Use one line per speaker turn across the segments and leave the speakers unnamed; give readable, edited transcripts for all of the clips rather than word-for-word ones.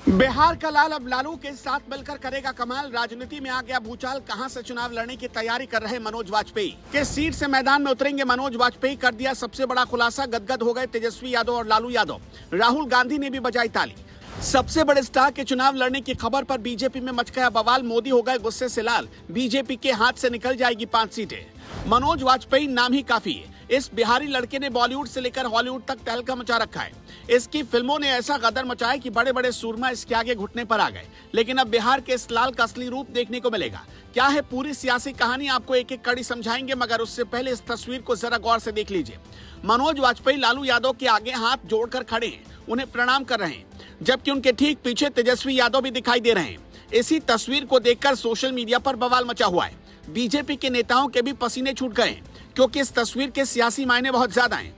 बिहार का लाल अब लालू के साथ मिलकर करेगा कमाल। राजनीति में आ गया भूचाल। कहां से चुनाव लड़ने की तैयारी कर रहे मनोज वाजपेयी। किस सीट से मैदान में उतरेंगे मनोज वाजपेयी, कर दिया सबसे बड़ा खुलासा। गदगद हो गए तेजस्वी यादव और लालू यादव। राहुल गांधी ने भी बजाई ताली। सबसे बड़े स्टार के चुनाव लड़ने की खबर पर बीजेपी में मच गया बवाल। मोदी हो गए गुस्से से लाल। बीजेपी के हाथ से निकल जाएगी 5 सीटें। मनोज वाजपेयी नाम ही काफी है। इस बिहारी लड़के ने बॉलीवुड से लेकर हॉलीवुड तक तहलका मचा रखा है। इसकी फिल्मों ने ऐसा गदर मचाया कि बड़े बड़े सूरमा इसके आगे घुटने पर आ गए। लेकिन अब बिहार के इस लाल का असली रूप देखने को मिलेगा। क्या है पूरी सियासी कहानी, आपको एक एक कड़ी समझाएंगे, मगर उससे पहले इस तस्वीर को जरा गौर से देख लीजिए। मनोज वाजपेयी लालू यादव के आगे हाथ जोड़कर खड़े हैं, उन्हें प्रणाम कर रहे हैं, जबकि उनके ठीक पीछे तेजस्वी यादव भी दिखाई दे रहे हैं। इसी तस्वीर को देखकर सोशल मीडिया पर बवाल मचा हुआ है। बीजेपी के नेताओं के भी पसीने छूट गए हैं, क्योंकि इस तस्वीर के सियासी मायने बहुत ज्यादा हैं।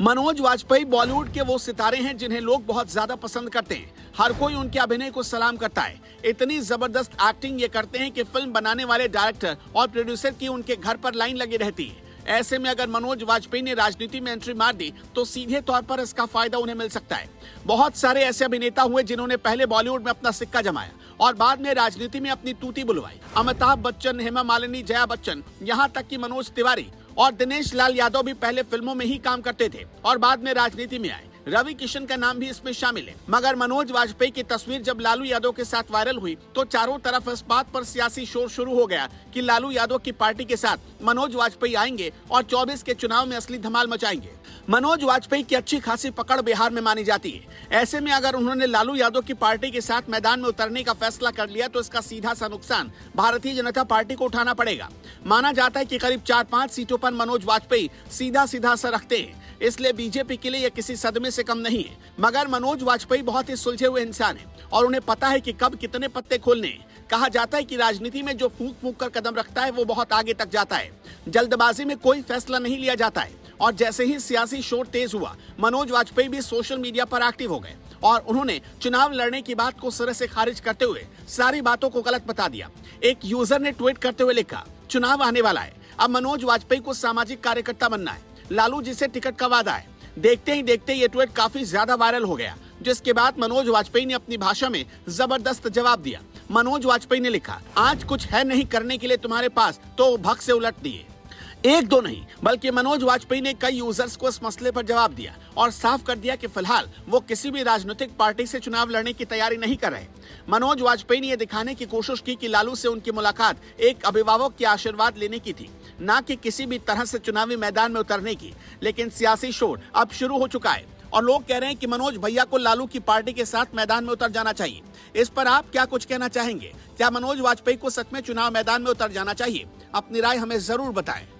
मनोज वाजपेयी बॉलीवुड के वो सितारे हैं जिन्हें लोग बहुत ज्यादा पसंद करते हैं। हर कोई उनके अभिनय को सलाम करता है। इतनी जबरदस्त एक्टिंग ये करते हैं कि फिल्म बनाने वाले डायरेक्टर और प्रोड्यूसर की उनके घर पर लाइन लगी रहती है। ऐसे में अगर मनोज वाजपेयी ने राजनीति में एंट्री मार दी तो सीधे तौर पर इसका फायदा उन्हें मिल सकता है। बहुत सारे ऐसे अभिनेता हुए जिन्होंने पहले बॉलीवुड में अपना सिक्का जमाया और बाद में राजनीति में अपनी तूती बुलवाई। अमिताभ बच्चन, हेमा मालिनी, जया बच्चन, यहाँ तक कि मनोज तिवारी और दिनेश लाल यादव भी पहले फिल्मों में ही काम करते थे और बाद में राजनीति में आए। रवि किशन का नाम भी इसमें शामिल है। मगर मनोज वाजपेयी की तस्वीर जब लालू यादव के साथ वायरल हुई तो चारों तरफ इस बात पर सियासी शोर शुरू हो गया कि लालू यादव की पार्टी के साथ मनोज वाजपेयी आएंगे और 24 के चुनाव में असली धमाल मचाएंगे। मनोज वाजपेयी की अच्छी खासी पकड़ बिहार में मानी जाती है। ऐसे में अगर उन्होंने लालू यादव की पार्टी के साथ मैदान में उतरने का फैसला कर लिया तो इसका सीधा सा नुकसान भारतीय जनता पार्टी को उठाना पड़ेगा। माना जाता है कि करीब 4-5 सीटों पर मनोज वाजपेयी सीधा सीधा असर रखते हैं, इसलिए बीजेपी के लिए यह किसी सदमे से कम नहीं है। मगर मनोज वाजपेयी बहुत ही सुलझे हुए इंसान हैं और उन्हें पता है कि कब कितने पत्ते खोलने हैं। कहा जाता है कि राजनीति में जो फूंक फूंक कर कदम रखता है वो बहुत आगे तक जाता है। जल्दबाजी में कोई फैसला नहीं लिया जाता है। और जैसे ही सियासी शोर तेज हुआ, मनोज वाजपेयी भी सोशल मीडिया पर एक्टिव हो गए और उन्होंने चुनाव लड़ने की बात को सिरे से खारिज करते हुए सारी बातों को गलत बता दिया। एक यूजर ने ट्वीट करते हुए लिखा, चुनाव आने वाला है, अब मनोज वाजपेयी को सामाजिक कार्यकर्ता बनना है, लालू जी से टिकट का वादा है। देखते ही देखते ये ट्वीट काफी ज्यादा वायरल हो गया, जिसके बाद मनोज वाजपेयी ने अपनी भाषा में जबरदस्त जवाब दिया। मनोज वाजपेयी ने लिखा, आज कुछ है नहीं करने के लिए तुम्हारे पास तो भग से उलट दिए। एक दो नहीं बल्कि मनोज वाजपेयी ने कई यूजर्स को इस मसले पर जवाब दिया और साफ कर दिया कि फिलहाल वो किसी भी राजनीतिक पार्टी से चुनाव लड़ने की तैयारी नहीं कर रहे। मनोज वाजपेयी ने यह दिखाने की कोशिश की कि लालू से उनकी मुलाकात एक अभिभावक के आशीर्वाद लेने की थी, न कि किसी भी तरह से चुनावी मैदान में उतरने की। लेकिन सियासी शोर अब शुरू हो चुका है और लोग कह रहे हैं कि मनोज भैया को लालू की पार्टी के साथ मैदान में उतर जाना चाहिए। इस पर आप क्या कुछ कहना चाहेंगे? क्या मनोज वाजपेयी को सच में चुनाव मैदान में उतर जाना चाहिए? अपनी राय हमें जरूर बताएं।